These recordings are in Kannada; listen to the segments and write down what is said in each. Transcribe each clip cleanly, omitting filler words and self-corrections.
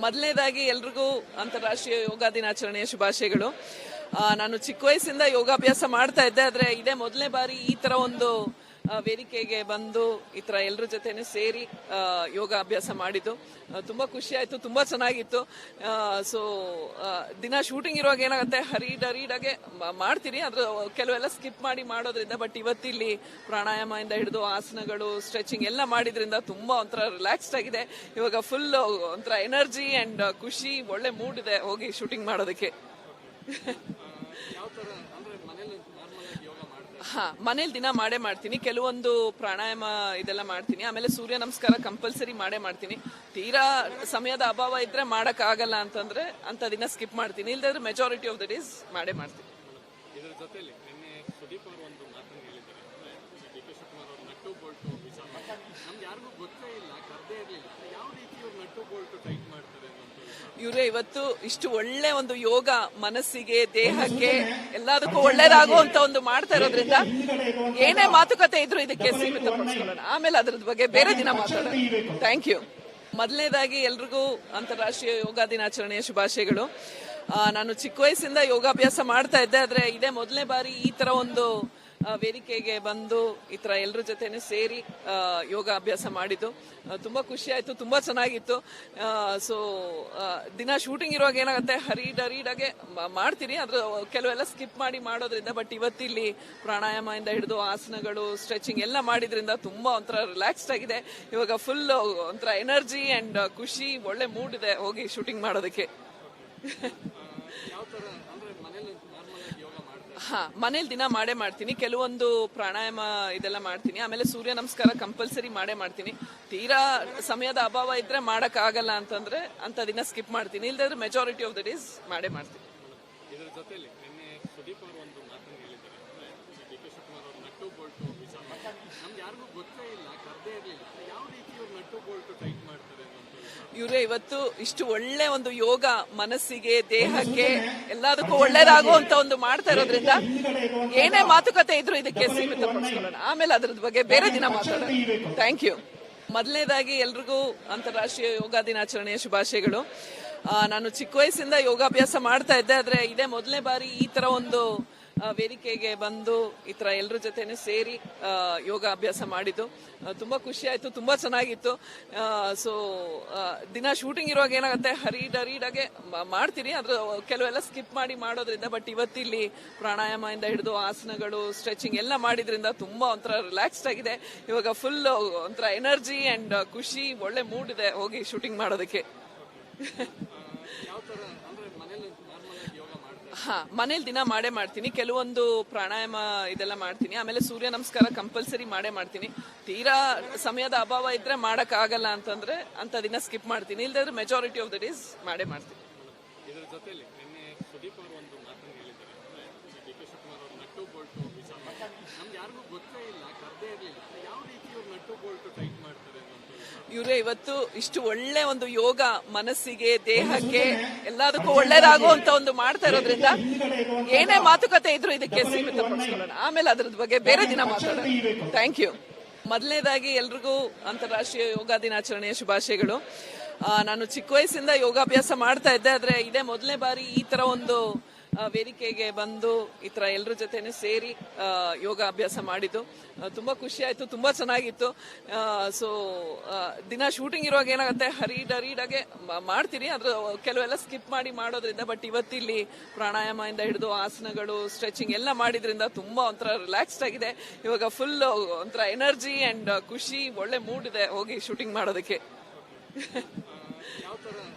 ಮೊದಲನೇದಾಗಿ ಎಲ್ರಿಗೂ ಅಂತಾರಾಷ್ಟ್ರೀಯ ಯೋಗ ದಿನಾಚರಣೆಯ ಶುಭಾಶಯಗಳು. ನಾನು ಚಿಕ್ಕ ವಯಸ್ಸಿಂದ ಯೋಗಾಭ್ಯಾಸ ಮಾಡ್ತಾ ಇದ್ದೆ. ಆದ್ರೆ ಇದೇ ಮೊದಲನೇ ಬಾರಿ ಈ ತರ ಒಂದು ವೇದಿಕೆಗೆ ಬಂದು ಈ ತರ ಎಲ್ಲರ ಜೊತೆನೆ ಸೇರಿ ಯೋಗ ಅಭ್ಯಾಸ ಮಾಡಿದ್ದು ತುಂಬಾ ಖುಷಿ ಆಯ್ತು. ತುಂಬಾ ಚೆನ್ನಾಗಿತ್ತು. ಸೊ ದಿನ ಶೂಟಿಂಗ್ ಇರುವಾಗ ಏನಾಗುತ್ತೆ, ಹರೀಡಾಗೆ ಮಾಡ್ತೀನಿ, ಅದ್ರ ಕೆಲವೆಲ್ಲ ಸ್ಕಿಪ್ ಮಾಡಿ ಮಾಡೋದ್ರಿಂದ. ಬಟ್ ಇವತ್ತಿಲ್ಲಿ ಪ್ರಾಣಾಯಾಮ ಇಂದ ಹಿಡಿದು ಆಸನಗಳು, ಸ್ಟ್ರೆಚಿಂಗ್ ಎಲ್ಲ ಮಾಡಿದ್ರಿಂದ ತುಂಬಾ ಒಂಥರ ರಿಲ್ಯಾಕ್ಸ್ಡ್ ಆಗಿದೆ. ಇವಾಗ ಫುಲ್ ಒಂಥರ ಎನರ್ಜಿ ಅಂಡ್ ಖುಷಿ, ಒಳ್ಳೆ ಮೂಡ್ ಇದೆ ಹೋಗಿ ಶೂಟಿಂಗ್ ಮಾಡೋದಕ್ಕೆ. ಮನೇಲಿ ದಿನ ಮಾಡೇ ಮಾಡ್ತೀನಿ. ಕೆಲವೊಂದು ಪ್ರಾಣಾಯಾಮ ಇದೆಲ್ಲ ಮಾಡ್ತೀನಿ. ಆಮೇಲೆ ಸೂರ್ಯ ನಮಸ್ಕಾರ ಕಂಪಲ್ಸರಿ ಮಾಡೇ ಮಾಡ್ತೀನಿ. ತೀರಾ ಸಮಯದ ಅಭಾವ ಇದ್ರೆ ಮಾಡಕ್ ಆಗಲ್ಲ ಅಂತಂದ್ರೆ ಅಂತ ದಿನ ಸ್ಕಿಪ್ ಮಾಡ್ತೀನಿ. ಇಲ್ದಾದ್ರೆ ಮೆಜಾರಿಟಿ ಆಫ್ ದ ಡೇಸ್ ಮಾಡೇ ಮಾಡ್ತೀನಿ. ಇದರ ಜೊತೆಲಿ ನಿನ್ನೆ ಸುದೀಪ್ ಅವರು ಒಂದು ಮಾತನ್ನು ಹೇಳಿದ್ದಾರೆ, ಡಿ ಕೆ ಶಿವಕುಮಾರ್ ಅವರು ನಟ್ಟು ಬೋಲ್ಟು ವಿಚಾರ ನಮ್ಗೆ ಯಾರಿಗೂ ಗೊತ್ತೇ ಇಲ್ಲ, ಕರ್ದೇ ಇರಲಿಲ್ಲ, ಯಾವ ರೀತಿ ಇವ್ರು ನಟ್ಟು ಬೋಲ್ಟು ಟೈಟ್ ಮಾಡ್ತಾರೆ ಇವರೇ ಇವತ್ತು ಇಷ್ಟು ಒಳ್ಳೆ ಒಂದು ಯೋಗ ಮನಸ್ಸಿಗೆ, ದೇಹಕ್ಕೆ, ಎಲ್ಲದಕ್ಕೂ ಒಳ್ಳೇದಾಗುವಂತ ಒಂದು ಮಾಡ್ತಾ ಇರೋದ್ರಿಂದ ಏನೇ ಮಾತುಕತೆ ಇದ್ರು ಇದಕ್ಕೆ ಸೀಮಿತಪಡಿಸ್ಕೊಳ್ಳೋಣ. ಆಮೇಲೆ ಅದ್ರದ್ ಬಗ್ಗೆ ಬೇರೆ ದಿನ ಮಾತಾಡೋಣ. Thank you. ಮೊದಲನೇದಾಗಿ ಎಲ್ರಿಗೂ ಅಂತಾರಾಷ್ಟ್ರೀಯ ಯೋಗ ದಿನಾಚರಣೆಯ ಶುಭಾಶಯಗಳು. ನಾನು ಚಿಕ್ಕ ವಯಸ್ಸಿಂದ ಯೋಗಾಭ್ಯಾಸ ಮಾಡ್ತಾ ಇದ್ದೆ. ಆದ್ರೆ ಇದೇ ಮೊದಲನೇ ಬಾರಿ ಈ ತರ ಒಂದು ವೇದಿಕೆಗೆ ಬಂದು ಈ ತರ ಎಲ್ಲರ ಜೊತೆನೆ ಸೇರಿ ಯೋಗ ಅಭ್ಯಾಸ ಮಾಡಿದ್ದು ತುಂಬಾ ಖುಷಿ ಆಯ್ತು. ತುಂಬಾ ಚೆನ್ನಾಗಿತ್ತು. ಸೊ ದಿನ ಶೂಟಿಂಗ್ ಇರುವಾಗ ಏನಾಗುತ್ತೆ, ಹರೀಡಾಗೆ ಮಾಡ್ತೀನಿ, ಅದ್ರ ಕೆಲವೆಲ್ಲ ಸ್ಕಿಪ್ ಮಾಡಿ ಮಾಡೋದ್ರಿಂದ. ಬಟ್ ಇವತ್ತಿಲ್ಲಿ ಪ್ರಾಣಾಯಾಮ ಇಂದ ಹಿಡಿದು ಆಸನಗಳು, ಸ್ಟ್ರೆಚಿಂಗ್ ಎಲ್ಲ ಮಾಡಿದ್ರಿಂದ ತುಂಬಾ ಒಂಥರ ರಿಲ್ಯಾಕ್ಸ್ಡ್ ಆಗಿದೆ. ಇವಾಗ ಫುಲ್ ಒಂಥರ ಎನರ್ಜಿ ಅಂಡ್ ಖುಷಿ, ಒಳ್ಳೆ ಮೂಡ್ ಇದೆ ಹೋಗಿ ಶೂಟಿಂಗ್ ಮಾಡೋದಕ್ಕೆ. ಮನೇಲಿ ದಿನ ಮಾಡೇ ಮಾಡ್ತೀನಿ. ಕೆಲವೊಂದು ಪ್ರಾಣಾಯಾಮ ಇದೆಲ್ಲ ಮಾಡ್ತೀನಿ. ಆಮೇಲೆ ಸೂರ್ಯ ನಮಸ್ಕಾರ ಕಂಪಲ್ಸರಿ ಮಾಡೇ ಮಾಡ್ತೀನಿ. ತೀರಾ ಸಮಯದ ಅಭಾವ ಇದ್ರೆ ಮಾಡಕ್ ಆಗಲ್ಲ ಅಂತಂದ್ರೆ ಅಂತ ದಿನ ಸ್ಕಿಪ್ ಮಾಡ್ತೀನಿ. ಇಲ್ದಾದ್ರೆ ಮೆಜಾರಿಟಿ ಆಫ್ ದ ಡೇಸ್ ಮಾಡೇ ಮಾಡ್ತೀನಿ. ಇದರ ಜೊತೆಲಿ ನಿನ್ನೆ ಸುದೀಪ್ ಅವರು ಒಂದು ಮಾತನ್ನು ಹೇಳಿದ್ದಾರೆ, ಡಿ ಕೆ ಶಿವಕುಮಾರ್ ಅವರು ನಟ್ಟು ಬೋಲ್ಟು ವಿಚಾರ ನಮ್ಗೆ ಯಾರಿಗೂ ಗೊತ್ತೇ ಇಲ್ಲ, ಕರ್ದೇ ಇರಲಿಲ್ಲ, ಯಾವ ರೀತಿ ಇವ್ರು ನಟ್ಟು ಬೋಲ್ಟು ಟೈಟ್ ಮಾಡ್ತಾರೆ. ಇವರೇ ಇವತ್ತು ಇಷ್ಟು ಒಳ್ಳೆ ಒಂದು ಯೋಗ ಮನಸ್ಸಿಗೆ, ದೇಹಕ್ಕೆ, ಎಲ್ಲದಕ್ಕೂ ಒಳ್ಳೇದಾಗುವಂತ ಒಂದು ಮಾಡ್ತಾ ಇರೋದ್ರಿಂದ ಏನೇ ಮಾತುಕತೆ ಇದ್ರು ಇದಕ್ಕೆ ಸೀಮಿತಪಡಿಸ್ಕೊಳ್ಳೋಣ. ಆಮೇಲೆ ಅದ್ರದ್ ಬಗ್ಗೆ ಬೇರೆ ದಿನ ಮಾತಾಡೋಣ. Thank you. ಮೊದಲನೇದಾಗಿ ಎಲ್ರಿಗೂ ಅಂತಾರಾಷ್ಟ್ರೀಯ ಯೋಗ ದಿನಾಚರಣೆಯ ಶುಭಾಶಯಗಳು. ನಾನು ಚಿಕ್ಕ ವಯಸ್ಸಿಂದ ಯೋಗಾಭ್ಯಾಸ ಮಾಡ್ತಾ ಇದ್ದೆ. ಆದ್ರೆ ಇದೇ ಮೊದಲನೇ ಬಾರಿ ಈ ತರ ಒಂದು ವೇದಿಕೆಗೆ ಬಂದು ಈ ತರ ಎಲ್ಲರ ಜೊತೆನೆ ಸೇರಿ ಯೋಗ ಅಭ್ಯಾಸ ಮಾಡಿದ್ದು ತುಂಬಾ ಖುಷಿ ಆಯ್ತು. ತುಂಬಾ ಚೆನ್ನಾಗಿತ್ತು. ಸೊ ದಿನ ಶೂಟಿಂಗ್ ಇರುವಾಗ ಏನಾಗುತ್ತೆ, ಹರೀಡಾಗೆ ಮಾಡ್ತೀನಿ, ಅದ್ರ ಕೆಲವೆಲ್ಲ ಸ್ಕಿಪ್ ಮಾಡಿ ಮಾಡೋದ್ರಿಂದ. ಬಟ್ ಇವತ್ತಿಲ್ಲಿ ಪ್ರಾಣಾಯಾಮ ಇಂದ ಹಿಡಿದು ಆಸನಗಳು, ಸ್ಟ್ರೆಚಿಂಗ್ ಎಲ್ಲ ಮಾಡಿದ್ರಿಂದ ತುಂಬಾ ಒಂಥರ ರಿಲ್ಯಾಕ್ಸ್ಡ್ ಆಗಿದೆ. ಇವಾಗ ಫುಲ್ ಒಂಥರ ಎನರ್ಜಿ ಅಂಡ್ ಖುಷಿ, ಒಳ್ಳೆ ಮೂಡ್ ಇದೆ ಹೋಗಿ ಶೂಟಿಂಗ್ ಮಾಡೋದಕ್ಕೆ. ಮನೇಲಿ ದಿನ ಮಾಡೇ ಮಾಡ್ತೀನಿ. ಕೆಲವೊಂದು ಪ್ರಾಣಾಯಾಮ ಇದೆಲ್ಲ ಮಾಡ್ತೀನಿ. ಆಮೇಲೆ ಸೂರ್ಯ ನಮಸ್ಕಾರ ಕಂಪಲ್ಸರಿ ಮಾಡೇ ಮಾಡ್ತೀನಿ. ತೀರಾ ಸಮಯದ ಅಭಾವ ಇದ್ರೆ ಮಾಡಕ್ ಆಗಲ್ಲ ಅಂತಂದ್ರೆ ಅಂತ ದಿನ ಸ್ಕಿಪ್ ಮಾಡ್ತೀನಿ. ಇಲ್ದಾದ್ರೆ ಮೆಜಾರಿಟಿ ಆಫ್ ದ ಡೇಸ್ ಮಾಡೇ ಮಾಡ್ತೀನಿ. ಇದರ ಜೊತೆಲಿ ನಿನ್ನೆ ಸುದೀಪ್ ಅವರು ಒಂದು ಮಾತನ್ನು ಹೇಳಿದ್ದಾರೆ, ಡಿ ಕೆ ಶಿವಕುಮಾರ್ ಅವರು ನಟ್ಟು ಬೋಲ್ಟು ವಿಚಾರ ನಮ್ಗೆ ಯಾರಿಗೂ ಗೊತ್ತೇ ಇಲ್ಲ, ಕರ್ದೇ ಇರಲಿಲ್ಲ, ಯಾವ ರೀತಿ ಇವ್ರು ನಟ್ಟು ಬೋಲ್ಟು ಟೈಟ್ ಮಾಡ್ತಾರೆ. ಇವರೇ ಇವತ್ತು ಇಷ್ಟು ಒಳ್ಳೆ ಒಂದು ಯೋಗ ಮನಸ್ಸಿಗೆ, ದೇಹಕ್ಕೆ, ಎಲ್ಲದಕ್ಕೂ ಒಳ್ಳೇದಾಗುವಂತ ಒಂದು ಮಾಡ್ತಾ ಇರೋದ್ರಿಂದ ಏನೇ ಮಾತುಕತೆ ಇದ್ರು ಇದಕ್ಕೆ ಸೀಮಿತಪಡಿಸ್ಕೊಳ್ಳೋಣ. ಆಮೇಲೆ ಅದ್ರದ್ ಬಗ್ಗೆ ಬೇರೆ ದಿನ ಮಾತಾಡೋಣ. Thank you. ಮೊದಲನೇದಾಗಿ ಎಲ್ರಿಗೂ ಅಂತಾರಾಷ್ಟ್ರೀಯ ಯೋಗ ದಿನಾಚರಣೆಯ ಶುಭಾಶಯಗಳು. ನಾನು ಚಿಕ್ಕ ವಯಸ್ಸಿಂದ ಯೋಗಾಭ್ಯಾಸ ಮಾಡ್ತಾ ಇದ್ದೆ. ಆದ್ರೆ ಇದೇ ಮೊದಲನೇ ಬಾರಿ ಈ ತರ ಒಂದು ವೇದಿಕೆಗೆ ಬಂದು ಈ ತರ ಎಲ್ಲರ ಜೊತೆನೆ ಸೇರಿ ಯೋಗ ಅಭ್ಯಾಸ ಮಾಡಿದ್ದು ತುಂಬಾ ಖುಷಿ ಆಯ್ತು. ತುಂಬಾ ಚೆನ್ನಾಗಿತ್ತು. ಸೊ ದಿನ ಶೂಟಿಂಗ್ ಇರುವಾಗ ಏನಾಗುತ್ತೆ, ಹರೀಡಾಗೆ ಮಾಡ್ತೀನಿ, ಅದ್ರ ಕೆಲವೆಲ್ಲ ಸ್ಕಿಪ್ ಮಾಡಿ ಮಾಡೋದ್ರಿಂದ. ಬಟ್ ಇವತ್ತಿಲ್ಲಿ ಪ್ರಾಣಾಯಾಮ ಇಂದ ಹಿಡಿದು ಆಸನಗಳು, ಸ್ಟ್ರೆಚಿಂಗ್ ಎಲ್ಲ ಮಾಡಿದ್ರಿಂದ ತುಂಬಾ ಒಂಥರ ರಿಲ್ಯಾಕ್ಸ್ಡ್ ಆಗಿದೆ. ಇವಾಗ ಫುಲ್ ಒಂಥರ ಎನರ್ಜಿ ಅಂಡ್ ಖುಷಿ, ಒಳ್ಳೆ ಮೂಡ್ ಇದೆ ಹೋಗಿ ಶೂಟಿಂಗ್ ಮಾಡೋದಕ್ಕೆ.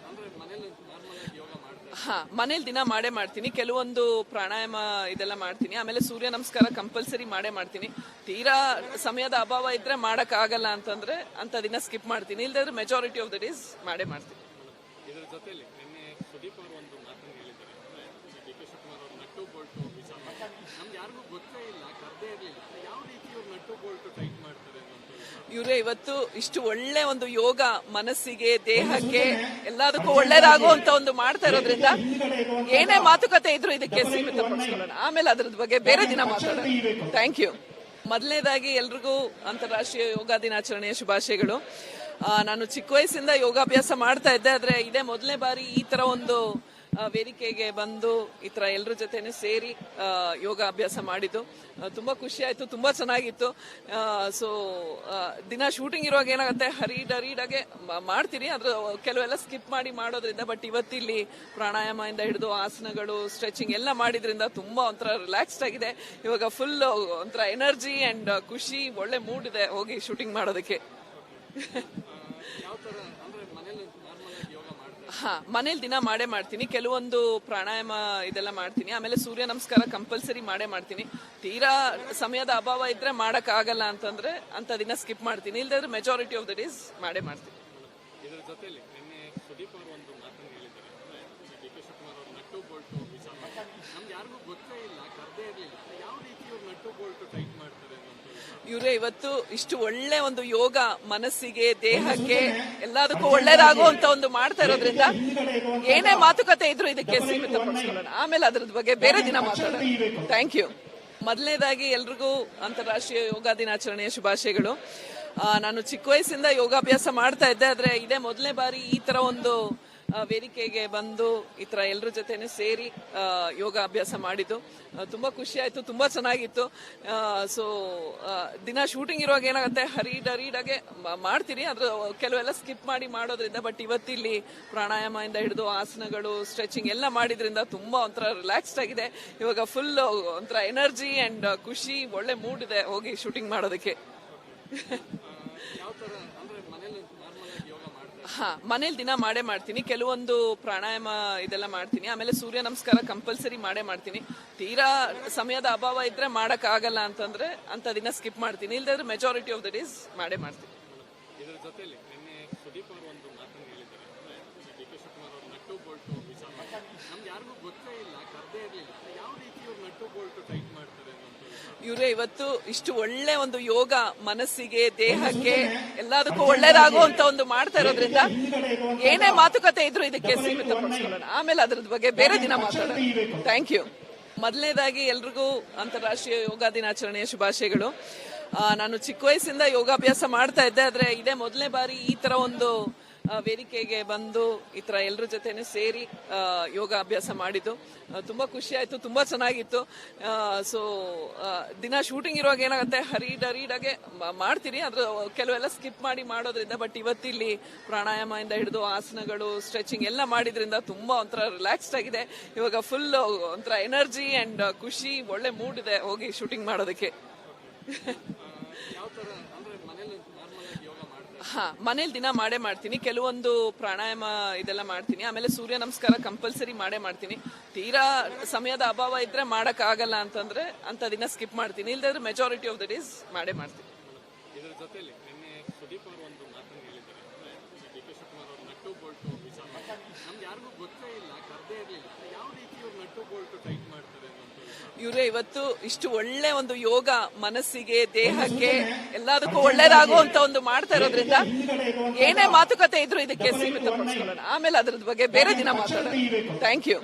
ಮನೇಲಿ ದಿನ ಮಾಡೇ ಮಾಡ್ತೀನಿ. ಕೆಲವೊಂದು ಪ್ರಾಣಾಯಾಮ ಇದೆಲ್ಲ ಮಾಡ್ತೀನಿ. ಆಮೇಲೆ ಸೂರ್ಯ ನಮಸ್ಕಾರ ಕಂಪಲ್ಸರಿ ಮಾಡೇ ಮಾಡ್ತೀನಿ. ತೀರಾ ಸಮಯದ ಅಭಾವ ಇದ್ರೆ ಮಾಡಕ್ ಆಗಲ್ಲ ಅಂತಂದ್ರೆ ಅಂತ ದಿನ ಸ್ಕಿಪ್ ಮಾಡ್ತೀನಿ. ಇಲ್ದಾದ್ರೆ ಮೆಜಾರಿಟಿ ಆಫ್ ದ ಡೇಸ್ ಮಾಡೇ ಮಾಡ್ತೀನಿ. ಇದರ ಜೊತೆಲಿ ನಿನ್ನೆ ಸುದೀಪ್ ಅವರು ಒಂದು ಮಾತನ್ನು ಹೇಳಿದ್ದಾರೆ, ಡಿ ಕೆ ಶಿವಕುಮಾರ್ ಅವರು ನಟ್ಟು ಬೋಲ್ಟು ವಿಚಾರ ನಮ್ಗೆ ಯಾರಿಗೂ ಗೊತ್ತೇ ಇಲ್ಲ, ಕರ್ದೇ ಇರಲಿಲ್ಲ, ಯಾವ ರೀತಿ ಇವ್ರು ನಟ್ಟು ಬೋಲ್ಟು ಟೈಟ್ ಮಾಡ್ತಾರೆ. ಇವರೇ ಇವತ್ತು ಇಷ್ಟು ಒಳ್ಳೆ ಒಂದು ಯೋಗ ಮನಸ್ಸಿಗೆ, ದೇಹಕ್ಕೆ, ಎಲ್ಲದಕ್ಕೂ ಒಳ್ಳೇದಾಗುವಂತ ಒಂದು ಮಾಡ್ತಾ ಇರೋದ್ರಿಂದ ಏನೇ ಮಾತುಕತೆ ಇದ್ರು ಇದಕ್ಕೆ ಸೀಮಿತಪಡಿಸ್ಕೊಳ್ಳೋಣ. ಆಮೇಲೆ ಅದ್ರದ್ ಬಗ್ಗೆ ಬೇರೆ ದಿನ ಮಾತಾಡೋಣ. Thank you. ಮೊದಲನೇದಾಗಿ ಎಲ್ರಿಗೂ ಅಂತಾರಾಷ್ಟ್ರೀಯ ಯೋಗ ದಿನಾಚರಣೆಯ ಶುಭಾಶಯಗಳು. ನಾನು ಚಿಕ್ಕ ವಯಸ್ಸಿಂದ ಯೋಗಾಭ್ಯಾಸ ಮಾಡ್ತಾ ಇದ್ದೆ. ಆದ್ರೆ ಇದೇ ಮೊದಲನೇ ಬಾರಿ ಈ ತರ ಒಂದು ವೇದಿಕೆಗೆ ಬಂದು ಈ ತರ ಎಲ್ಲರ ಜೊತೆನೆ ಸೇರಿ ಯೋಗಾಭ್ಯಾಸ ಮಾಡಿದ್ದು ತುಂಬಾ ಖುಷಿ ಆಯ್ತು, ತುಂಬಾ ಚೆನ್ನಾಗಿತ್ತು. ಸೊ ದಿನ ಶೂಟಿಂಗ್ ಇರುವಾಗ ಏನಾಗುತ್ತೆ, ಹರೀಡಾಗೆ ಮಾಡ್ತೀನಿ, ಅದ್ರ ಕೆಲವೆಲ್ಲ ಸ್ಕಿಪ್ ಮಾಡಿ ಮಾಡೋದ್ರಿಂದ. ಬಟ್ ಇವತ್ತಿಲ್ಲಿ ಪ್ರಾಣಾಯಾಮದಿಂದ ಹಿಡಿದು ಆಸನಗಳು, ಸ್ಟ್ರೆಚಿಂಗ್ ಎಲ್ಲ ಮಾಡಿದ್ರಿಂದ ತುಂಬಾ ಒಂಥರ ರಿಲ್ಯಾಕ್ಸ್ಡ್ ಆಗಿದೆ. ಇವಾಗ ಫುಲ್ ಒಂಥರ ಎನರ್ಜಿ ಅಂಡ್ ಖುಷಿ, ಒಳ್ಳೆ ಮೂಡ್ ಇದೆ ಹೋಗಿ ಶೂಟಿಂಗ್ ಮಾಡೋದಕ್ಕೆ. ಯಾವ ತರ ಅಂದ್ರೆ ಮನೇಲಿ ನಾರ್ಮಲ್ ಆಗಿ ಯೋಗ ಮಾಡ್ತಾರೆ? ಮನೇಲಿ ದಿನ ಮಾಡೇ ಮಾಡ್ತೀನಿ. ಕೆಲವೊಂದು ಪ್ರಾಣಾಯಾಮ ಇದೆಲ್ಲ ಮಾಡ್ತೀನಿ. ಆಮೇಲೆ ಸೂರ್ಯ ನಮಸ್ಕಾರ ಕಂಪಲ್ಸರಿ ಮಾಡೇ ಮಾಡ್ತೀನಿ. ತೀರಾ ಸಮಯದ ಅಭಾವ ಇದ್ರೆ ಮಾಡಕ್ ಆಗಲ್ಲ ಅಂತಂದ್ರೆ ಅಂತ ದಿನ ಸ್ಕಿಪ್ ಮಾಡ್ತೀನಿ. ಇಲ್ದಾದ್ರೆ ಮೆಜಾರಿಟಿ ಆಫ್ ದ ಡೇಸ್ ಮಾಡೇ ಮಾಡ್ತೀನಿ. ಇದರ ಜೊತೆಲಿ ನಿನ್ನೆ ಸುದೀಪ್ ಅವರು ಒಂದು ಮಾತನ್ನು ಹೇಳಿದ್ದಾರೆ, ಡಿ ಕೆ ಶಿವಕುಮಾರ್ ಅವರು ನಟ್ಟು ಬೋಲ್ಟು ವಿಚಾರ ನಮ್ಗೆ ಯಾರಿಗೂ ಗೊತ್ತೇ ಇಲ್ಲ, ಕರ್ದೇ ಇರಲಿಲ್ಲ, ಯಾವ ರೀತಿ ಇವ್ರು ನಟ್ಟು ಬೋಲ್ಟು ಟೈಟ್ ಮಾಡ್ತಾರೆ ಅಂತ ಇವರೇ ಇವತ್ತು ಇಷ್ಟು ಒಳ್ಳೆ ಒಂದು ಯೋಗ ಮನಸ್ಸಿಗೆ, ದೇಹಕ್ಕೆ, ಎಲ್ಲದಕ್ಕೂ ಒಳ್ಳೇದಾಗುವಂತ ಒಂದು ಮಾಡ್ತಾ ಇರೋದ್ರಿಂದ ಏನೇ ಮಾತುಕತೆ ಇದ್ರು ಇದಕ್ಕೆ ಸೀಮಿತಪಡಿಸ್ಕೊಳ್ಳೋಣ. ಆಮೇಲೆ ಅದ್ರದ್ ಬಗ್ಗೆ ಬೇರೆ ದಿನ ಮಾತಾಡೋಣ. Thank you. ಮೊದಲನೇದಾಗಿ ಎಲ್ರಿಗೂ ಅಂತಾರಾಷ್ಟ್ರೀಯ ಯೋಗ ದಿನಾಚರಣೆಯ ಶುಭಾಶಯಗಳು. ನಾನು ಚಿಕ್ಕ ವಯಸ್ಸಿಂದ ಯೋಗಾಭ್ಯಾಸ ಮಾಡ್ತಾ ಇದ್ದೆ. ಆದ್ರೆ ಇದೇ ಮೊದಲನೇ ಬಾರಿ ಈ ತರ ಒಂದು ವೇದಿಕೆಗೆ ಬಂದು ಈ ತರ ಎಲ್ಲರ ಜೊತೆನೆ ಸೇರಿ ಯೋಗಾಭ್ಯಾಸ ಮಾಡಿದ್ದು ತುಂಬಾ ಖುಷಿ ಆಯ್ತು, ತುಂಬಾ ಚೆನ್ನಾಗಿತ್ತು. ಸೊ ದಿನ ಶೂಟಿಂಗ್ ಇರುವಾಗ ಏನಾಗುತ್ತೆ, ಹರೀಡಾಗೆ ಮಾಡ್ತೀನಿ, ಅದ್ರ ಕೆಲವೆಲ್ಲ ಸ್ಕಿಪ್ ಮಾಡಿ ಮಾಡೋದ್ರಿಂದ. ಬಟ್ ಇವತ್ತಿಲ್ಲಿ ಪ್ರಾಣಾಯಾಮದಿಂದ ಹಿಡಿದು ಆಸನಗಳು, ಸ್ಟ್ರೆಚಿಂಗ್ ಎಲ್ಲ ಮಾಡಿದ್ರಿಂದ ತುಂಬಾ ಒಂಥರ ರಿಲ್ಯಾಕ್ಸ್ಡ್ ಆಗಿದೆ. ಇವಾಗ ಫುಲ್ ಒಂಥರ ಎನರ್ಜಿ ಅಂಡ್ ಖುಷಿ, ಒಳ್ಳೆ ಮೂಡ್ ಇದೆ ಹೋಗಿ ಶೂಟಿಂಗ್ ಮಾಡೋದಕ್ಕೆ. ಯಾವ ತರ ಅಂದ್ರೆ ಮನೇಲಿ ನಾರ್ಮಲ್ ಆಗಿ ಯೋಗ ಮಾಡ್ತಾರೆ? ಮನೇಲಿ ದಿನ ಮಾಡೇ ಮಾಡ್ತೀನಿ. ಕೆಲವೊಂದು ಪ್ರಾಣಾಯಾಮ ಇದೆಲ್ಲ ಮಾಡ್ತೀನಿ. ಆಮೇಲೆ ಸೂರ್ಯ ನಮಸ್ಕಾರ ಕಂಪಲ್ಸರಿ ಮಾಡೇ ಮಾಡ್ತೀನಿ. ತೀರಾ ಸಮಯದ ಅಭಾವ ಇದ್ರೆ ಮಾಡಕ್ ಆಗಲ್ಲ ಅಂತಂದ್ರೆ ಅಂತ ದಿನ ಸ್ಕಿಪ್ ಮಾಡ್ತೀನಿ. ಇಲ್ದಾದ್ರೆ ಮೆಜಾರಿಟಿ ಆಫ್ ದ ಡೇಸ್ ಮಾಡೇ ಮಾಡ್ತೀನಿ. ಇದರ ಜೊತೆಲಿ ನಿನ್ನೆ ಸುದೀಪ್ ಅವರು ಒಂದು ಮಾತನ್ನು ಹೇಳಿದ್ದಾರೆ, ಡಿ ಕೆ ಶಿವಕುಮಾರ್ ಅವರು ನಟ್ಟು ಬೋಲ್ಟು ವಿಚಾರ ನಮ್ಗೆ ಯಾರಿಗೂ ಗೊತ್ತೇ ಇಲ್ಲ, ಕರ್ದೇ ಇರಲಿಲ್ಲ, ಯಾವ ರೀತಿ ಇವ್ರು ನಟ್ಟು ಬೋಲ್ಟು ಟೈಟ್ ಮಾಡ್ತಾರೆ ಅಂತ ಇವರೇ ಇವತ್ತು ಇಷ್ಟು ಒಳ್ಳೆ ಒಂದು ಯೋಗ ಮನಸ್ಸಿಗೆ, ದೇಹಕ್ಕೆ, ಎಲ್ಲದಕ್ಕೂ ಒಳ್ಳೇದಾಗುವಂತ ಒಂದು ಮಾಡ್ತಾ ಇರೋದ್ರಿಂದ ಏನೇ ಮಾತುಕತೆ ಇದ್ರು ಇದಕ್ಕೆ ಸೀಮಿತಪಡಿಸ್ಕೊಳ್ಳೋಣ. ಆಮೇಲೆ ಅದ್ರದ್ ಬಗ್ಗೆ ಬೇರೆ ದಿನ ಮಾತಾಡೋಣ. Thank you. ಮೊದಲನೇದಾಗಿ ಎಲ್ರಿಗೂ ಅಂತಾರಾಷ್ಟ್ರೀಯ ಯೋಗ ದಿನಾಚರಣೆಯ ಶುಭಾಶಯಗಳು. ನಾನು ಚಿಕ್ಕ ವಯಸ್ಸಿಂದ ಯೋಗಾಭ್ಯಾಸ ಮಾಡ್ತಾ ಇದ್ದೆ. ಆದ್ರೆ ಇದೇ ಮೊದಲನೇ ಬಾರಿ ಈ ತರ ಒಂದು ವೇದಿಕೆಗೆ ಬಂದು ಈ ತರ ಎಲ್ಲರ ಜೊತೆನೆ ಸೇರಿ ಯೋಗಾಭ್ಯಾಸ ಮಾಡಿದ್ದು ತುಂಬಾ ಖುಷಿ ಆಯ್ತು, ತುಂಬಾ ಚೆನ್ನಾಗಿತ್ತು. ಸೊ ದಿನ ಶೂಟಿಂಗ್ ಇರುವಾಗ ಏನಾಗುತ್ತೆ, ಹರೀಡಾಗೆ ಮಾಡ್ತೀನಿ, ಅದ್ರ ಕೆಲವೆಲ್ಲ ಸ್ಕಿಪ್ ಮಾಡಿ ಮಾಡೋದ್ರಿಂದ. ಬಟ್ ಇವತ್ತಿಲ್ಲಿ ಪ್ರಾಣಾಯಾಮದಿಂದ ಹಿಡಿದು ಆಸನಗಳು, ಸ್ಟ್ರೆಚಿಂಗ್ ಎಲ್ಲ ಮಾಡಿದ್ರಿಂದ ತುಂಬಾ ಒಂಥರ ರಿಲ್ಯಾಕ್ಸ್ಡ್ ಆಗಿದೆ. ಇವಾಗ ಫುಲ್ ಒಂಥರ ಎನರ್ಜಿ ಅಂಡ್ ಖುಷಿ, ಒಳ್ಳೆ ಮೂಡ್ ಇದೆ ಹೋಗಿ ಶೂಟಿಂಗ್ ಮಾಡೋದಕ್ಕೆ. ಯಾವ ತರ ಅಂದ್ರೆ ಮನೇಲಿ ನಾರ್ಮಲ್ ಆಗಿ ಯೋಗ ಮಾಡ್ತಾರೆ? ಮನೇಲಿ ದಿನ ಮಾಡೇ ಮಾಡ್ತೀನಿ. ಕೆಲವೊಂದು ಪ್ರಾಣಾಯಾಮ ಇದೆಲ್ಲ ಮಾಡ್ತೀನಿ. ಆಮೇಲೆ ಸೂರ್ಯ ನಮಸ್ಕಾರ ಕಂಪಲ್ಸರಿ ಮಾಡೇ ಮಾಡ್ತೀನಿ. ತೀರಾ ಸಮಯದ ಅಭಾವ ಇದ್ರೆ ಮಾಡಕ್ ಆಗಲ್ಲ ಅಂತಂದ್ರೆ ಅಂತ ದಿನ ಸ್ಕಿಪ್ ಮಾಡ್ತೀನಿ. ಇಲ್ದಾದ್ರೆ ಮೆಜಾರಿಟಿ ಆಫ್ ದ ಡೇಸ್ ಮಾಡೇ ಮಾಡ್ತೀನಿ. ಇದರ ಜೊತೆಲಿ ನಿನ್ನೆ ಸುದೀಪ್ ಅವರು ಒಂದು ಮಾತನ್ನು ಹೇಳಿದ್ದಾರೆ, ಡಿ ಕೆ ಶಿವಕುಮಾರ್ ಅವರು ನಟ್ಟು ಬೋಲ್ಟು ವಿಚಾರ ನಮ್ಗೆ ಯಾರಿಗೂ ಗೊತ್ತೇ ಇಲ್ಲ, ಕರ್ದೇ ಇರಲಿಲ್ಲ, ಯಾವ ರೀತಿ ಇವ್ರು ನಟ್ಟು ಬೋಲ್ಟು ಟೈಟ್ ಮಾಡ್ತಾರೆ ಅಂತ ಇವರೇ ಇವತ್ತು ಇಷ್ಟು ಒಳ್ಳೆ ಒಂದು ಯೋಗ ಮನಸ್ಸಿಗೆ, ದೇಹಕ್ಕೆ, ಎಲ್ಲದಕ್ಕೂ ಒಳ್ಳೇದಾಗುವಂತ ಒಂದು ಮಾಡ್ತಾ ಇರೋದ್ರಿಂದ ಏನೇ ಮಾತುಕತೆ ಇದ್ರು ಇದಕ್ಕೆ ಸೀಮಿತಪಡಿಸ್ಕೊಳ್ಳೋಣ. ಆಮೇಲೆ ಅದ್ರದ್ ಬಗ್ಗೆ ಬೇರೆ ದಿನ ಮಾತಾಡೋಣ. Thank you.